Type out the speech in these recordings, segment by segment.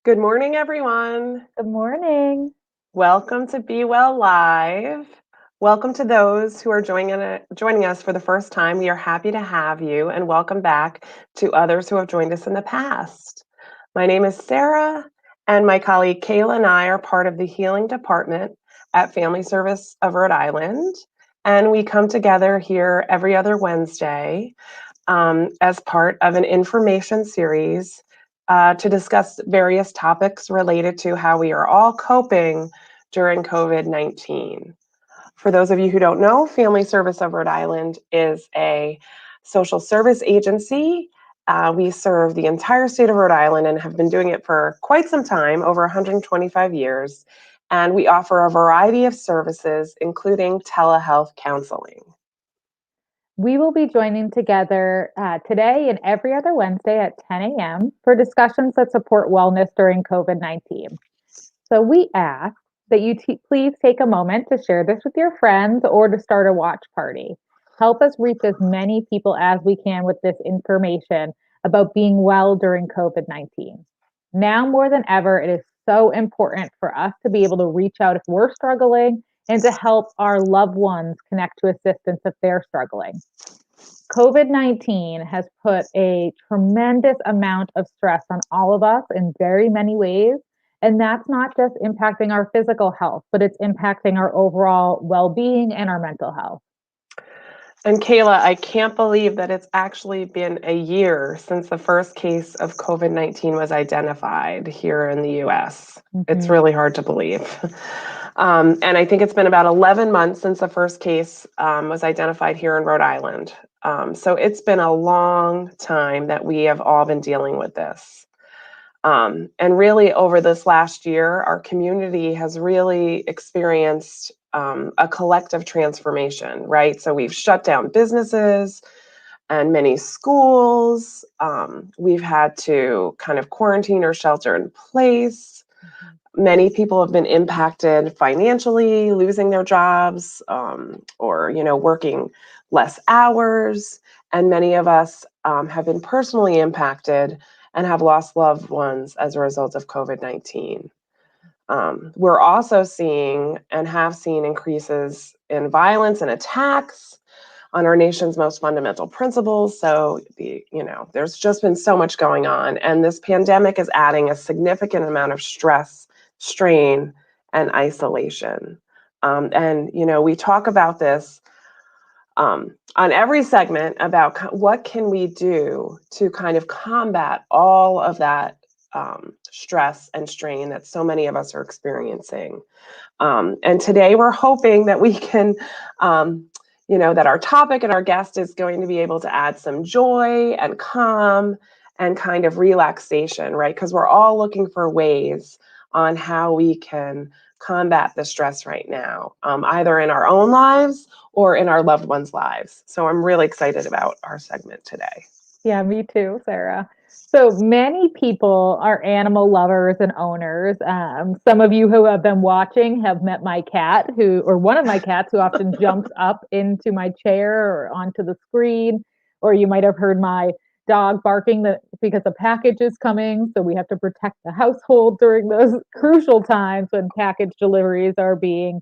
Good morning, everyone. Good morning. Welcome to Be Well Live. Welcome to those who are joining us for the first time. We are happy to have you, and welcome back to others who have joined us in the past. My name is Sarah, and my colleague Kayla and I are part of the Healing Department at Family Service of Rhode Island. And we come together here every other Wednesday as part of an information series to discuss various topics related to how we are all coping during COVID-19. For those of you who don't know, Family Service of Rhode Island is a social service agency. We serve the entire state of Rhode Island and have been doing it for quite some time, over 125 years. And we offer a variety of services, including telehealth counseling. We will be joining together today and every other Wednesday at 10 a.m. for discussions that support wellness during COVID 19. So we ask that you please take a moment to share this with your friends or to start a watch party. Help us reach as many people as we can with this information about being well during COVID 19. Now more than ever, it is so important for us to be able to reach out if we're struggling and to help our loved ones connect to assistance if they're struggling. COVID 19 has put a tremendous amount of stress on all of us in very many ways. And that's not just impacting our physical health, but it's impacting our overall well being and our mental health. And Kayla, I can't believe that it's actually been a year since the first case of COVID-19 was identified here in the US. It's Mhm. really hard to believe. And I think it's been about 11 months since the first case was identified here in Rhode Island. So it's been a long time that we have all been dealing with this. And really, over this last year, our community has really experienced a collective transformation, right? So we've shut down businesses and many schools. We've had to kind of quarantine or shelter in place. Mhm. Many people have been impacted financially, losing their jobs, or working less hours. And many of us have been personally impacted and have lost loved ones as a result of COVID-19. We're also seeing and have seen increases in violence and attacks on our nation's most fundamental principles. So, there's just been so much going on, and this pandemic is adding a significant amount of stress, strain, and isolation. We talk about this on every segment about what can we do to kind of combat all of that stress and strain that so many of us are experiencing. And today we're hoping that we can, that our topic and our guest is going to be able to add some joy and calm and kind of relaxation, right? Because we're all looking for ways on how we can combat the stress right now, either in our own lives or in our loved ones' lives. So I'm really excited about our segment today. Yeah, me too, Sarah. So many people are animal lovers and owners. Some of you who have been watching have met my cat, or one of my cats, who often jumps up into my chair or onto the screen. Or you might have heard my dog barking because a package is coming. So we have to protect the household during those crucial times when package deliveries are being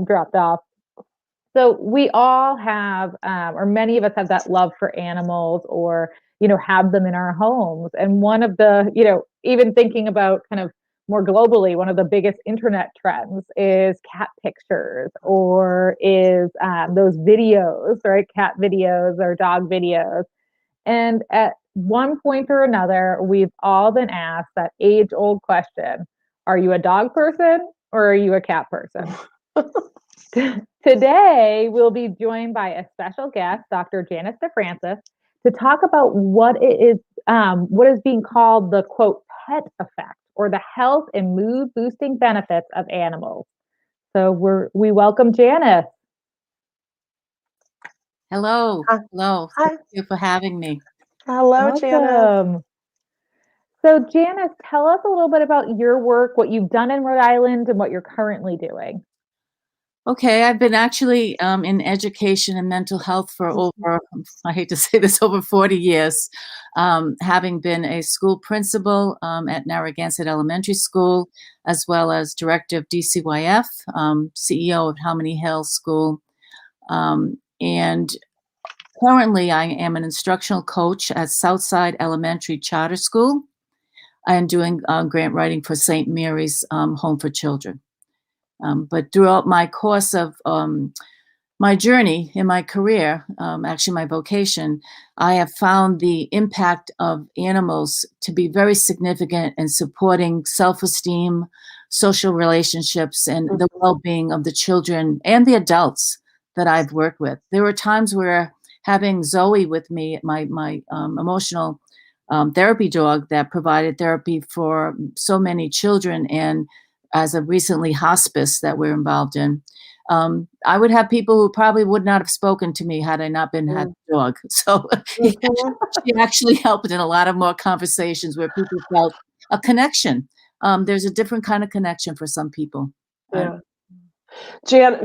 dropped off. So we all have, or many of us have that love for animals or, have them in our homes. And one of the, even thinking about kind of more globally, one of the biggest internet trends is cat pictures or is those videos, right? Cat videos or dog videos. And at one point or another, we've all been asked that age old question: are you a dog person or are you a cat person? Today, we'll be joined by a special guest, Dr. Janice DeFrances, to talk about what is being called the quote pet effect, or the health and mood boosting benefits of animals. So we welcome Janice. Hello. Hi. Hello. Thank Hi. you for having me. Hello, Janice. Welcome. So Janice, tell us a little bit about your work, what you've done in Rhode Island, and what you're currently doing. Okay, I've been actually in education and mental health for over, I hate to say this, over 40 years, having been a school principal at Narragansett Elementary School, as well as director of DCYF, CEO of Harmony Hill School, and currently I am an instructional coach at Southside Elementary Charter School and doing grant writing for St. Mary's Home for Children. But throughout my course of my journey in my career, actually my vocation, I have found the impact of animals to be very significant in supporting self-esteem, social relationships, and the well-being of the children and the adults that I've worked with. There were times where having Zoe with me, my emotional therapy dog that provided therapy for so many children, and as of recently hospice that we're involved in, I would have people who probably would not have spoken to me had I not been had the dog. So she actually helped in a lot of more conversations where people felt a connection. There's a different kind of connection for some people. Yeah.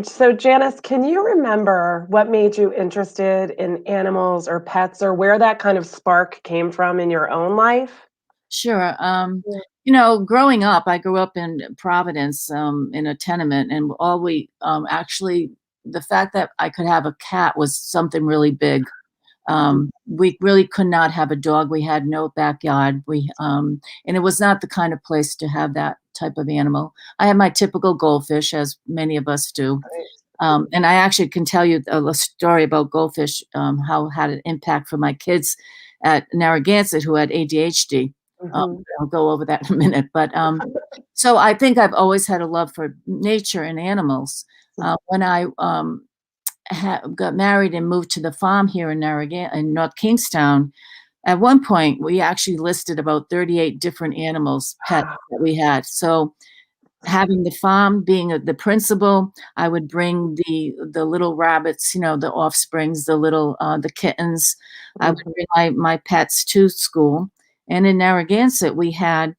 So Janice, can you remember what made you interested in animals or pets, or where that kind of spark came from in your own life? Sure. Yeah. Growing up, I grew up in Providence, in a tenement, and all we actually, the fact that I could have a cat was something really big. We really could not have a dog. We had no backyard. And it was not the kind of place to have that type of animal. I had my typical goldfish, as many of us do. And I actually can tell you a story about goldfish, how had an impact for my kids at Narragansett who had ADHD. I'll go over that in a minute. But so I think I've always had a love for nature and animals. When I got married and moved to the farm here in in North Kingstown, at one point we actually listed about 38 different animals, pets that we had. So having the farm, being the principal, I would bring the little rabbits, the offsprings, the kittens. I would bring my pets to school. And in Narragansett, we had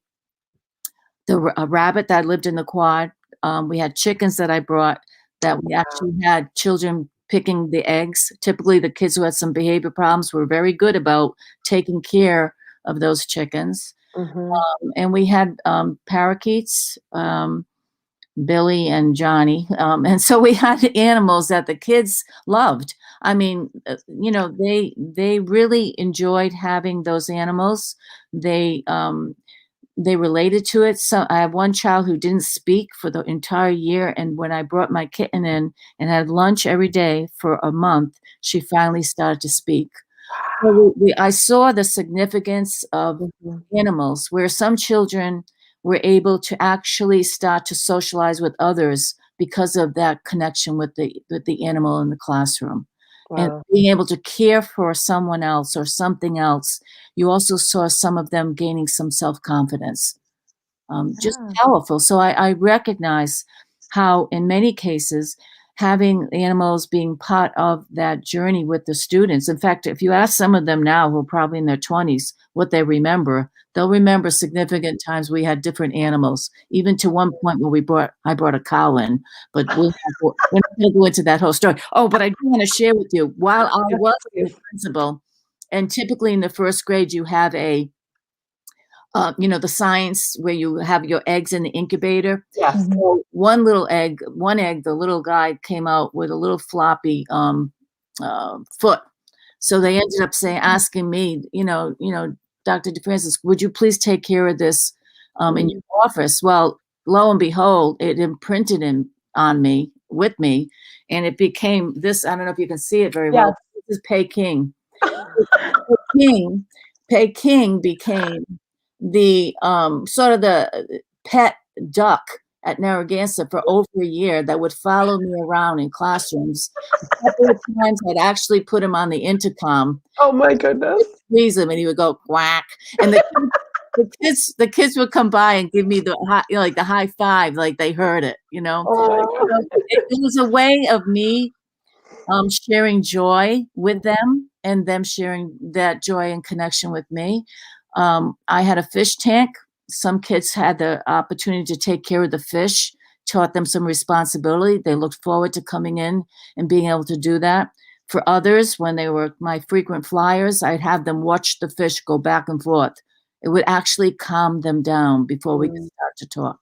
a rabbit that lived in the quad. We had chickens that I brought that we actually had children picking the eggs. Typically, the kids who had some behavior problems were very good about taking care of those chickens. And we had parakeets, Billy and Johnny. And so we had animals that the kids loved. I mean, they really enjoyed having those animals. They related to it. So I have one child who didn't speak for the entire year. And when I brought my kitten in and had lunch every day for a month, she finally started to speak. So I saw the significance of animals, where some children were able to actually start to socialize with others because of that connection with the animal in the classroom. And being able to care for someone else or something else, you also saw some of them gaining some self-confidence. Just powerful. So I recognize how, in many cases, having animals being part of that journey with the students. In fact, if you ask some of them now who are probably in their 20s what they remember, they'll remember significant times we had different animals, even to one point where I brought a cow in, but we're not going to go into that whole story. Oh, but I do want to share with you, while I was the principal, and typically in the first grade, you have the science where you have your eggs in the incubator. Yes. So one egg, the little guy came out with a little floppy foot. So they ended up asking me, Dr. DeFrances, would you please take care of this in your office? Well, lo and behold, it imprinted with me, and it became this. I don't know if you can see it very well. This is Peking. Peking became the sort of the pet duck at Narragansett for over a year that would follow me around in classrooms. A couple of times I'd actually put him on the intercom. Oh my goodness. Squeeze him and he would go quack. And the kids would come by and give me the high five, like they heard it, Oh. It was a way of me sharing joy with them and them sharing that joy and connection with me. I had a fish tank. Some kids had the opportunity to take care of the fish taught them some responsibility. They looked forward to coming in and being able to do that. For others, when they were my frequent flyers, I'd have them watch the fish go back and forth. It would actually calm them down before we could start to talk.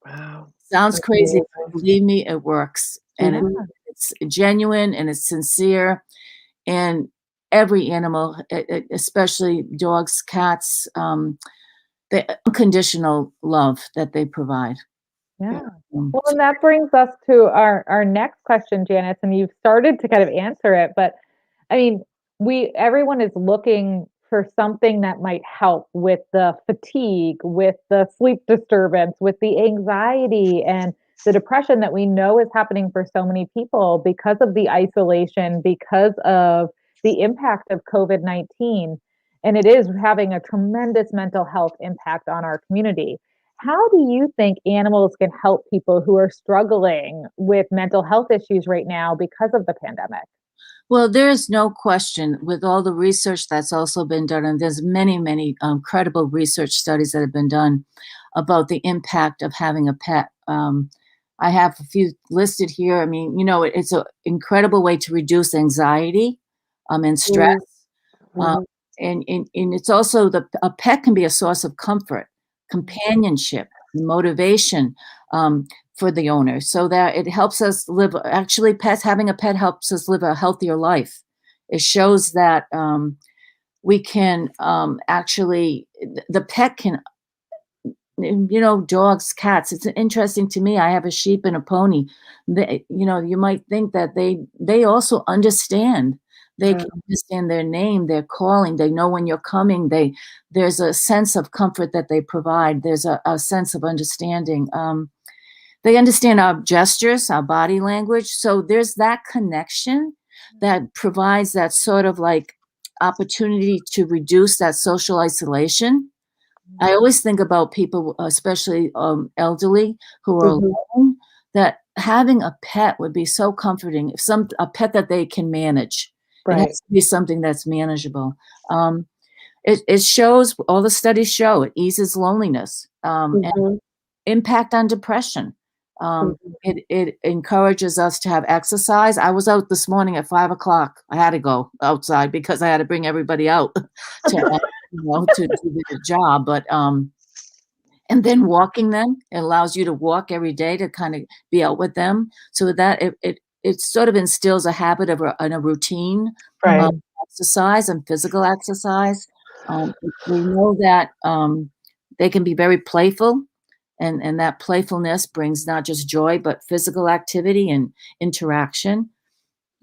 Wow. Sounds That's crazy, amazing. but believe me, it works. And Mhm. it's genuine and it's sincere. And every animal, especially dogs, cats, the unconditional love that they provide. Yeah. Um, Well, and that brings us to our next question, Janice, and you've started to kind of answer it, but I mean, everyone is looking for something that might help with the fatigue, with the sleep disturbance, with the anxiety and the depression that we know is happening for so many people because of the isolation, because of the impact of COVID-19. And it is having a tremendous mental health impact on our community. How do you think animals can help people who are struggling with mental health issues right now because of the pandemic? Well, there is no question with all the research that's also been done, and there's many, many credible research studies that have been done about the impact of having a pet. I have a few listed here. I mean, it's an incredible way to reduce anxiety and stress. Uh, Mhm. and it's also a pet can be a source of comfort, companionship, motivation for the owner, so that it helps us live. Actually, having a pet helps us live a healthier life. It shows that we can actually, the pet can, dogs, cats. It's interesting to me. I have a sheep and a pony. You might think that they also understand. They Yeah. can understand their name, their calling. They know when you're coming. There's a sense of comfort that they provide. There's a sense of understanding. They understand our gestures, our body language. So there's that connection that provides that sort of like opportunity to reduce that social isolation. I always think about people, especially elderly, who are Mhm. alone, that having a pet would be so comforting. A pet that they can manage. It Right. has to be something that's manageable. It shows, all the studies show it eases loneliness, and Mhm. impact on depression. Mhm. It encourages us to have exercise. I was out this morning at 5 o'clock. I had to go outside because I had to bring everybody out to do the job. But and then walking them, it allows you to walk every day to kind of be out with them, so that it sort of instills a habit of a routine of Right. exercise and physical exercise. We know that they can be very playful, and that playfulness brings not just joy but physical activity and interaction.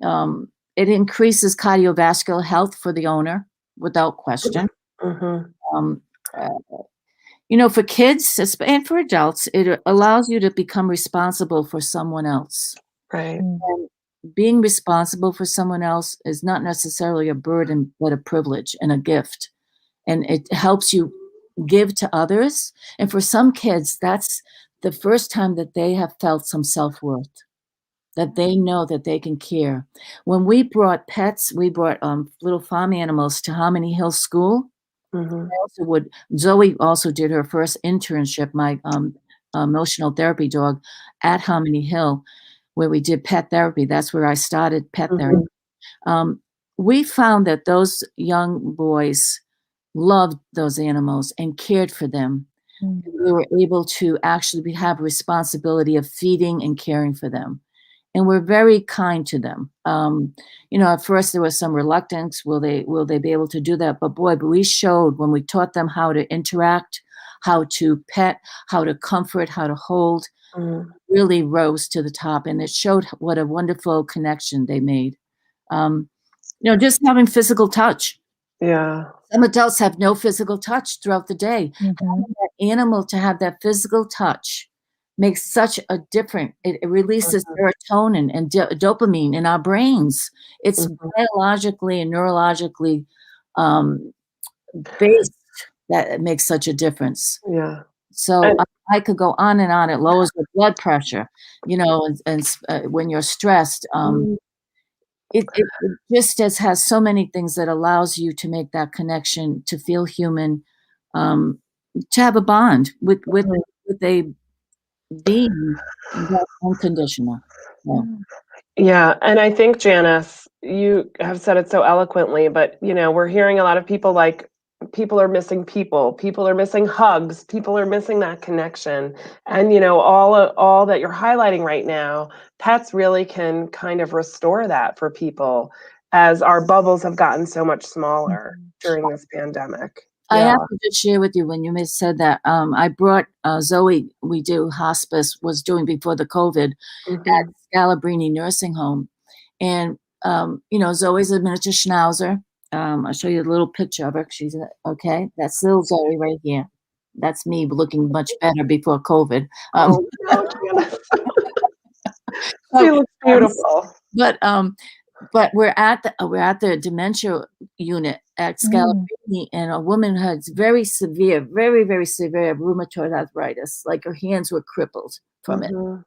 It increases cardiovascular health for the owner without question. Mhm. Um, uh, for kids and for adults, it allows you to become responsible for someone else. Right. Mm. And being responsible for someone else is not necessarily a burden, but a privilege and a gift. And it helps you give to others. And for some kids, that's the first time that they have felt some self-worth, that they know that they can care. When we brought pets, we brought little farm animals to Harmony Hill School. Mhm. Zoe also did her first internship, my emotional therapy dog, at Harmony Hill, where we did pet therapy. That's where I started pet therapy. Mhm. Um, we found that those young boys loved those animals and cared for them. Mm. We were able to actually have responsibility of feeding and caring for them. And we're very kind to them. At first there was some reluctance. Will they be able to do that? But boy, we showed when we taught them how to interact, how to pet, how to comfort, how to hold, Mhm. really rose to the top. And it showed what a wonderful connection they made. Um, just having physical touch. Yeah. Some adults have no physical touch throughout the day. Mhm. Having that animal to have that physical touch makes such a difference. It releases Mhm. serotonin and dopamine in our brains. It's Mhm. biologically and neurologically um, based that it makes such a difference. Yeah. So And I could go on and on. It lowers the blood pressure, and when you're stressed. Mhm. It just has so many things that allows you to make that connection, to feel human, um, to have a bond with Mhm. with a being that unconditional. Yeah. Yeah, and I think, Janice, you have said it so eloquently, but we're hearing a lot of people like people are missing people are missing hugs, people are missing that connection. And all that you're highlighting right now, pets really can kind of restore that for people as our bubbles have gotten so much smaller during this pandemic. I Yeah. have to just share with you when you said that. I brought Zoe. We do hospice was doing before the COVID at Mhm. Scalabrini Nursing Home, and Zoe's a miniature schnauzer. I'll show you a little picture of her. She's okay. That's little Zoe right here. That's me looking much better before COVID. Oh no, Janice. She So, looks beautiful. but we're at the dementia unit at Scalabrini, and a woman had very severe, very, very severe rheumatoid arthritis, like her hands were crippled from it. Mhm.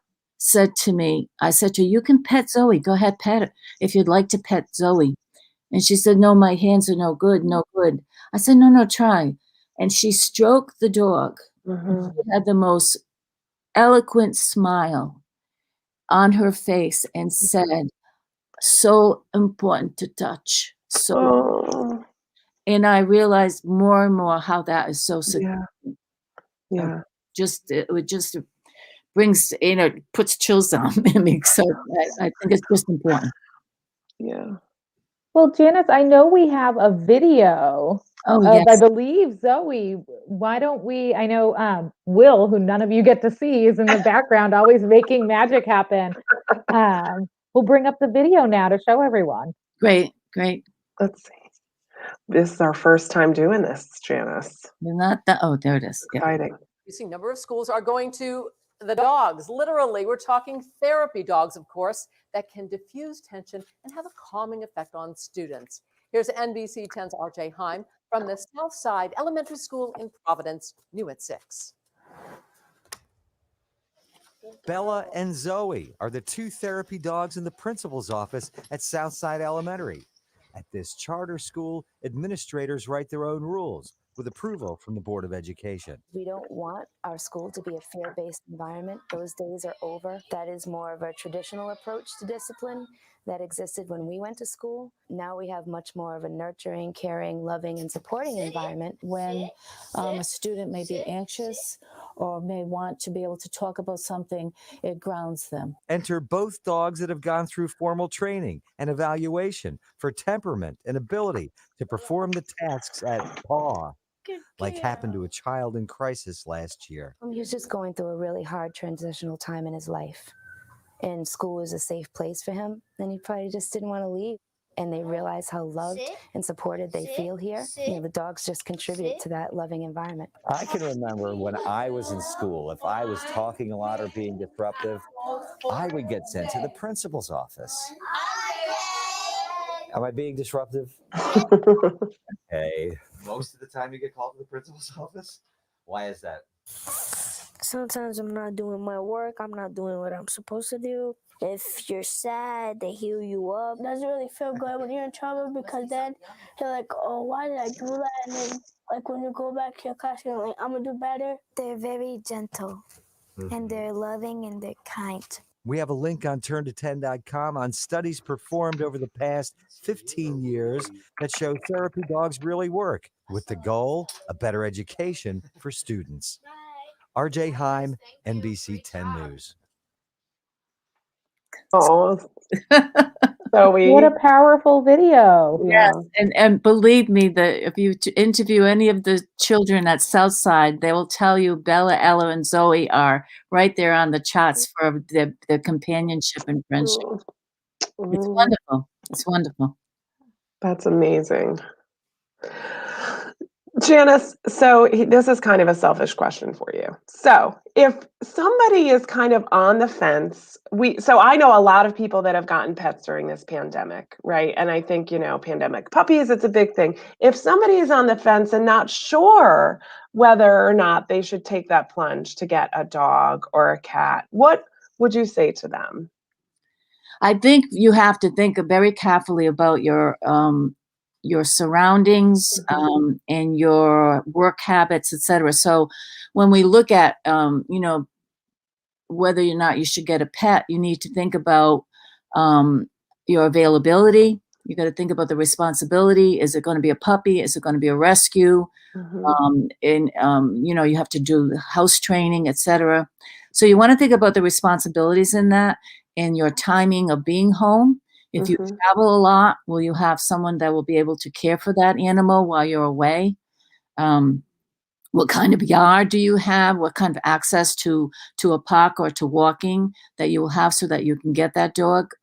I said to her, you can pet Zoe. Go ahead, pet her if you'd like to pet Zoe. And she said, no, my hands are no good, no good. I said, no, try. And she stroked the dog. Mhm. She had the most eloquent smile on her face and said, so important to touch. So, Oh, and I realized more and more how that is so significant. yeah, yeah, It just brings, puts chills on me. So I think it's just important. yeah. Well, Janice, I know we have a video Oh, of, I yes. believe, Zoe. Why don't we? I know Will, who none of you get to see, is in the background, always making magic happen. We'll bring up the video now to show everyone. Great. Let's see. This is our first time doing this, Janice. They're not that. Oh, there it is. Yeah. Exciting. Increasing number of schools are going to the dogs. Literally, we're talking therapy dogs, of course, that can diffuse tension and have a calming effect on students. Here's NBC 10's RJ Heim from the South Side Elementary School in Providence, new at 6. Bella and Zoe are the two therapy dogs in the principal's office at Southside Elementary. At this charter school, administrators write their own rules with approval from the Board of Education. We don't want our school to be a fear-based environment. Those days are over. That is more of a traditional approach to discipline that existed when we went to school. Now we have much more of a nurturing, caring, loving, and supporting environment. When a student may be anxious or may want to be able to talk about something, it grounds them. Enter both dogs that have gone through formal training and evaluation for temperament and ability to perform the tasks at paw, like happened to a child in crisis last year. He was just going through a really hard transitional time in his life. And school was a safe place for him. And he probably just didn't want to leave. And they realize how loved and supported they feel here. The dogs just contribute to that loving environment. I can remember when I was in school, if I was talking a lot or being disruptive, I would get sent to the principal's office. Am I being disruptive? Hey. Most of the time you get called to the principal's office? Why is that? Sometimes I'm not doing my work. I'm not doing what I'm supposed to do. If you're sad, they heal you up. It doesn't really feel good when you're in trouble because then you're like, oh, why did I do that? And then, like, when you go back to your class, you're like, I'm going to do better. They're very gentle, and they're loving, and they're kind. We have a link on turnto10.com on studies performed over the past 15 years that show therapy dogs really work, with the goal, a better education for students. RJ Heim, NBC 10 News. Oh, What a powerful video. Yes, and believe me, that if you interview any of the children at Southside, they will tell you Bella, Ella, and Zoe are right there on the charts for their companionship and friendship. It's wonderful. It's wonderful. That's amazing. Janice, so this is kind of a selfish question for you. So if somebody is kind of on the fence, so I know a lot of people that have gotten pets during this pandemic, right? And I think, pandemic puppies, it's a big thing. If somebody is on the fence and not sure whether or not they should take that plunge to get a dog or a cat, what would you say to them? I think you have to think very carefully about your surroundings, and your work habits, etc. So when we look at, whether or not you should get a pet, you need to think about your availability. You got to think about the responsibility. Is it going to be a puppy? Is it going to be a rescue? You have to do house training, etc. So you want to think about the responsibilities in that and your timing of being home. If you travel a lot, will you have someone that will be able to care for that animal while you're away? What kind of yard do you have? What kind of access to a park or to walking that you will have so that you can get that dog?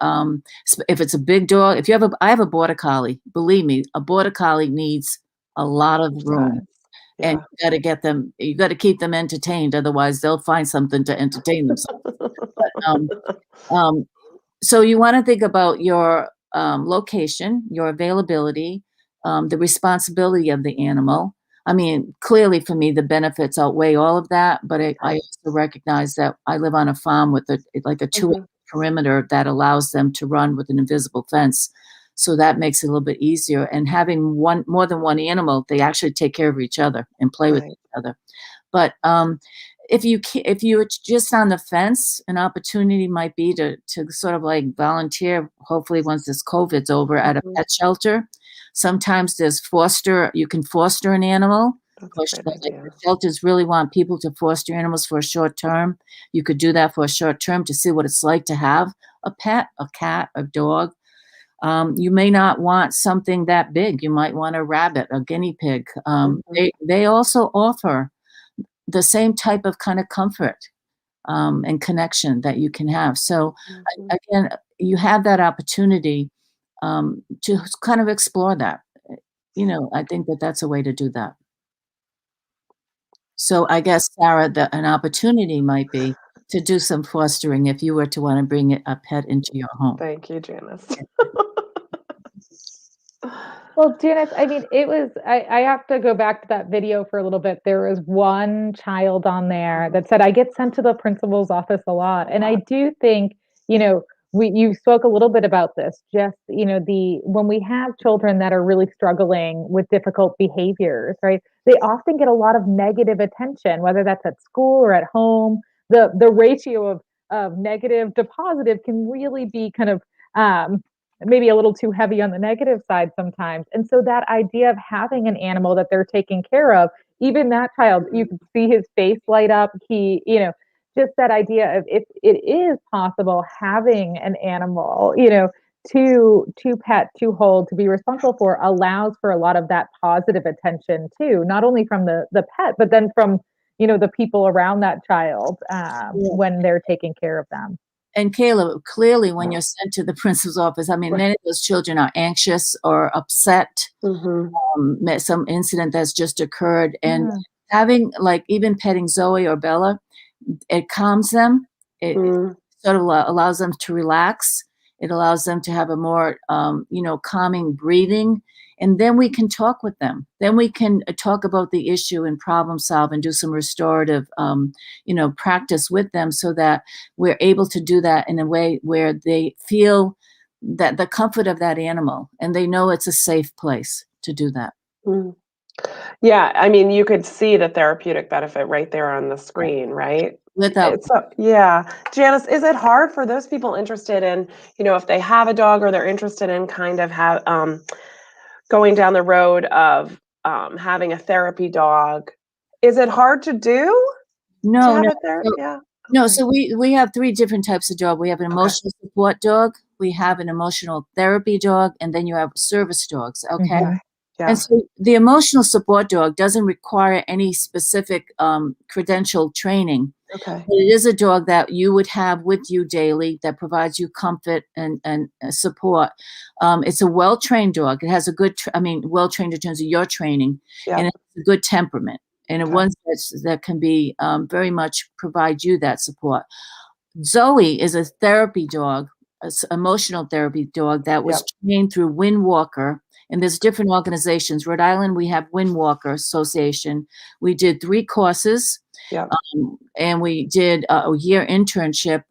If it's a big dog, I have a border collie. Believe me, a border collie needs a lot of room. Yeah. And you got to keep them entertained. Otherwise they'll find something to entertain themselves. But, so you want to think about your location, your availability, the responsibility of the animal. I mean, clearly for me, the benefits outweigh all of that, but I also recognize that I live on a farm with a 2-acre perimeter that allows them to run with an invisible fence. So that makes it a little bit easier. And having more than one animal, they actually take care of each other and play with each other. But if you're just on the fence, an opportunity might be to sort of like volunteer, hopefully once this COVID's over, at a pet shelter. Sometimes you can foster an animal. The shelters really want people to foster animals for a short term. You could do that for a short term to see what it's like to have a pet, a cat, a dog. You may not want something that big. You might want a rabbit, a guinea pig. They also offer the same type of kind of comfort and connection that you can have. So again, you have that opportunity to kind of explore that. I think that that's a way to do that. So I guess, Sarah, an opportunity might be to do some fostering if you were to want to bring a pet into your home. Thank you, Janice. Well, Janice, I mean, I have to go back to that video for a little bit. There was one child on there that said, I get sent to the principal's office a lot. And I do think, you spoke a little bit about this, just, when we have children that are really struggling with difficult behaviors, right? They often get a lot of negative attention, whether that's at school or at home. The ratio of negative to positive can really be kind of, maybe a little too heavy on the negative side sometimes. And so that idea of having an animal that they're taking care of, even that child, you can see his face light up. Just that idea of if it is possible having an animal, to pet, to hold, to be responsible for, allows for a lot of that positive attention too, not only from the pet, but then from, the people around that child when they're taking care of them. And Kayla, clearly when you're sent to the principal's office, I mean, many of those children are anxious or upset, some incident that's just occurred. And having, like, even petting Zoe or Bella, it calms them. It sort of allows them to relax. It allows them to have a more, calming breathing. And then we can talk with them. Then we can talk about the issue and problem solve and do some restorative, practice with them so that we're able to do that in a way where they feel that the comfort of that animal and they know it's a safe place to do that. Yeah, I mean, you could see the therapeutic benefit right there on the screen, right? Janice, is it hard for those people interested in, if they have a dog or they're interested in kind of going down the road of having a therapy dog? Is it hard to do? No. No. So we have 3 different types of dog. We have an emotional support dog, we have an emotional therapy dog, and then you have service dogs. Okay. Yeah. And so the emotional support dog doesn't require any specific credential training. Okay. But it is a dog that you would have with you daily that provides you comfort and support. It's a well-trained dog. It has a good, well-trained in terms of your training, and it has a good temperament, and it one that can be very much provide you that support. Zoe is a therapy dog, an emotional therapy dog that was trained through Windwalker. And there's different organizations. Rhode Island, we have Windwalker Association. We did 3 courses, and we did a year internship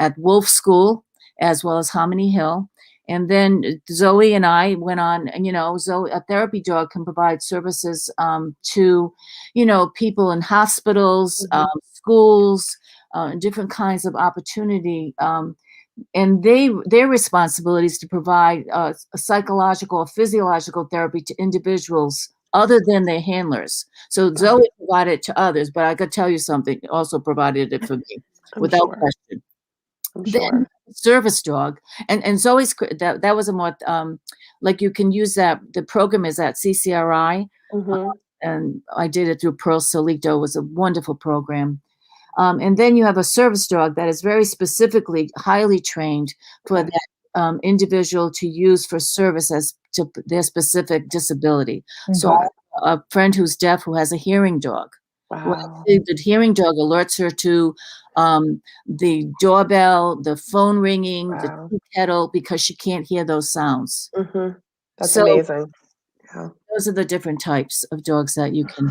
at Wolf School as well as Harmony Hill. And then Zoe and I went on, and Zoe, a therapy dog, can provide services to, people in hospitals, schools, different kinds of opportunity. And their responsibility is to provide a psychological or physiological therapy to individuals other than their handlers. So Zoe provided it to others, but I could tell you something, also provided it for me without question. Then service dog, and Zoe's, that was a more, like you can use that, the program is at CCRI, and I did it through Pearl Solito. It was a wonderful program. And then you have a service dog that is very specifically, highly trained for that individual to use for service as to their specific disability. So I have a friend who's deaf who has a hearing dog. Wow. The hearing dog alerts her to the doorbell, the phone ringing, the tea kettle, because she can't hear those sounds. That's amazing. Yeah. Those are the different types of dogs that you can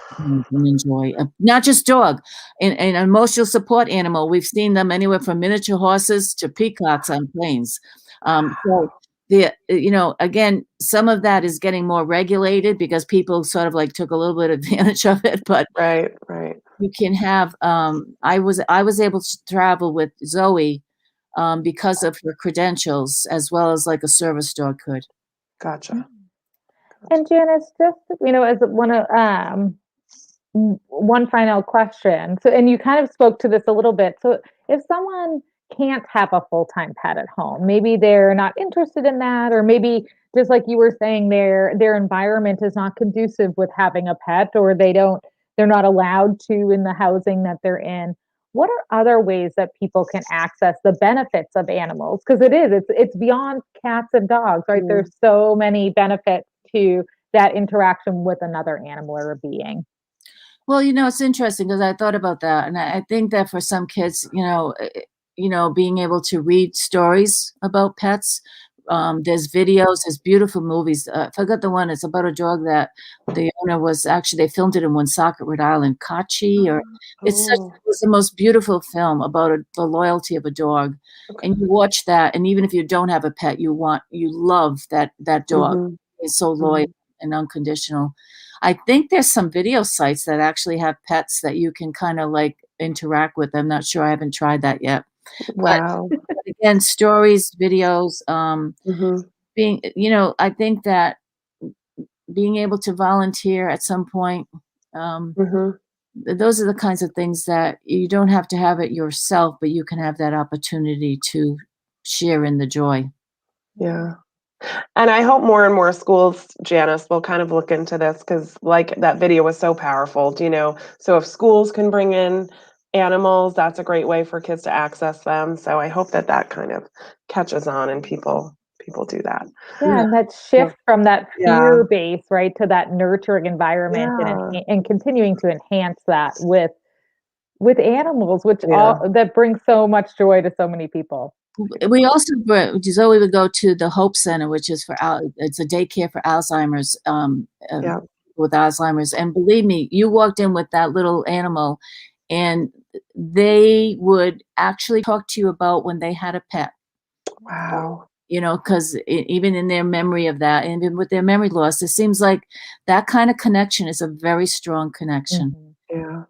enjoy. Not just dog, an emotional support animal. We've seen them anywhere from miniature horses to peacocks on planes. So again, some of that is getting more regulated because people sort of like took a little bit of advantage of it. But right. You can have. I was able to travel with Zoe because of her credentials, as well as like a service dog could. Gotcha. And Janice, just, as one final question. So, and you kind of spoke to this a little bit. So if someone can't have a full-time pet at home, maybe they're not interested in that, or maybe just like you were saying, their environment is not conducive with having a pet, or they're not allowed to in the housing that they're in. What are other ways that people can access the benefits of animals? Because it's beyond cats and dogs, right? There's so many benefits to that interaction with another animal or a being. Well, it's interesting because I thought about that, and I think that for some kids, being able to read stories about pets, there's videos, there's beautiful movies. I forgot the one. It's about a dog that the owner was they filmed it in Woonsocket, Rhode Island, Kachi, or it was the most beautiful film about the loyalty of a dog. And you watch that, and even if you don't have a pet, you love that dog. It's so loyal and unconditional. I think there's some video sites that actually have pets that you can kind of like interact with. I'm not sure. I haven't tried that yet. Wow. But again, stories, videos, being, I think that being able to volunteer at some point, those are the kinds of things that you don't have to have it yourself, but you can have that opportunity to share in the joy. Yeah. And I hope more and more schools, Janice, will kind of look into this, because like that video was so powerful, so if schools can bring in animals, that's a great way for kids to access them. So I hope that kind of catches on and people do that. Yeah, and that shift from that fear base, right, to that nurturing environment, and continuing to enhance that with animals, which that brings so much joy to so many people. We also, Zoe would go to the Hope Center, which is it's a daycare for Alzheimer's, with Alzheimer's. And believe me, you walked in with that little animal and they would actually talk to you about when they had a pet. Wow. Because even in their memory of that, and even with their memory loss, it seems like that kind of connection is a very strong connection. Yeah.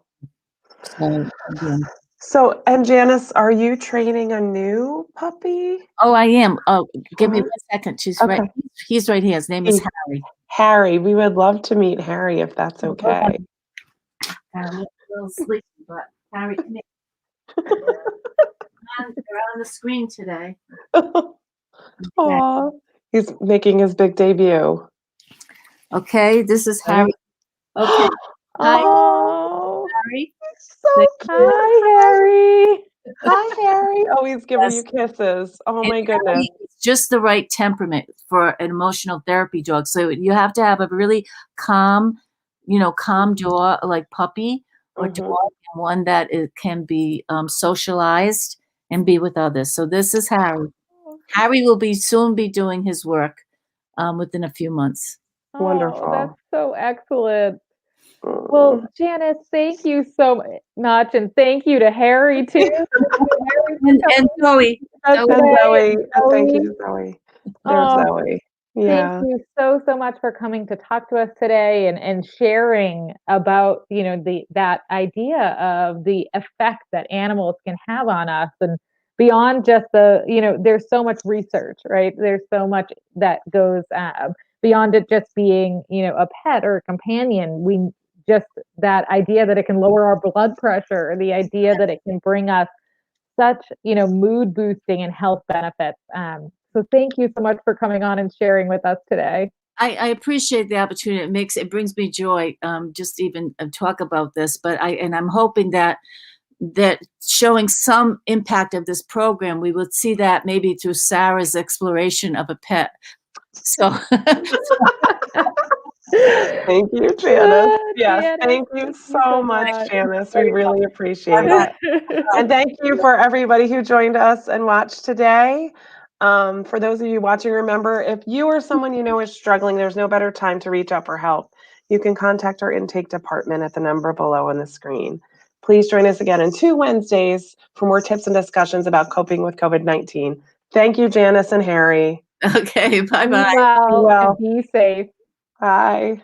So, and Janice, are you training a new puppy? Oh, I am. Oh, give me 1 second. She's right. He's right here. His name is Harry. Harry, we would love to meet Harry if that's okay. Harry, a little sleepy, but Harry, come here. They're on the screen today. Aw, he's making his big debut. Okay, this is Harry. Okay. Hi, Harry. So cute. Hi, Harry. Hi, Harry. Oh, he's giving you kisses. Oh, my goodness. It's just the right temperament for an emotional therapy dog. So you have to have a really calm dog, like puppy or dog, and one that can be socialized and be with others. So this is Harry. Harry will soon be doing his work within a few months. Wonderful. That's so excellent. Well, Janice, thank you so much, and thank you to Harry too. and Zoe. And Zoe. And thank you, Zoe. There's Zoe. Yeah. Thank you so, so much for coming to talk to us today and sharing about, that idea of the effect that animals can have on us and beyond just there's so much research, right? There's so much that goes beyond it just being, a pet or a companion. Just that idea that it can lower our blood pressure, the idea that it can bring us such, mood boosting and health benefits. So thank you so much for coming on and sharing with us today. I appreciate the opportunity. It brings me joy just even talk about this. But I'm hoping that showing some impact of this program, we will see that maybe through Sarah's exploration of a pet. So Thank you, Janice. Yes, Janice, thank you so much, Janice. We really appreciate Bye-bye. it. And thank you for everybody who joined us and watched today. For those of you watching, remember, if you or someone you know is struggling, there's no better time to reach out for help. You can contact our intake department at the number below on the screen. Please join us again on 2 Wednesdays for more tips and discussions about coping with COVID-19. Thank you, Janice and Harry. Okay, bye-bye. Be well Be well. and be safe. Bye.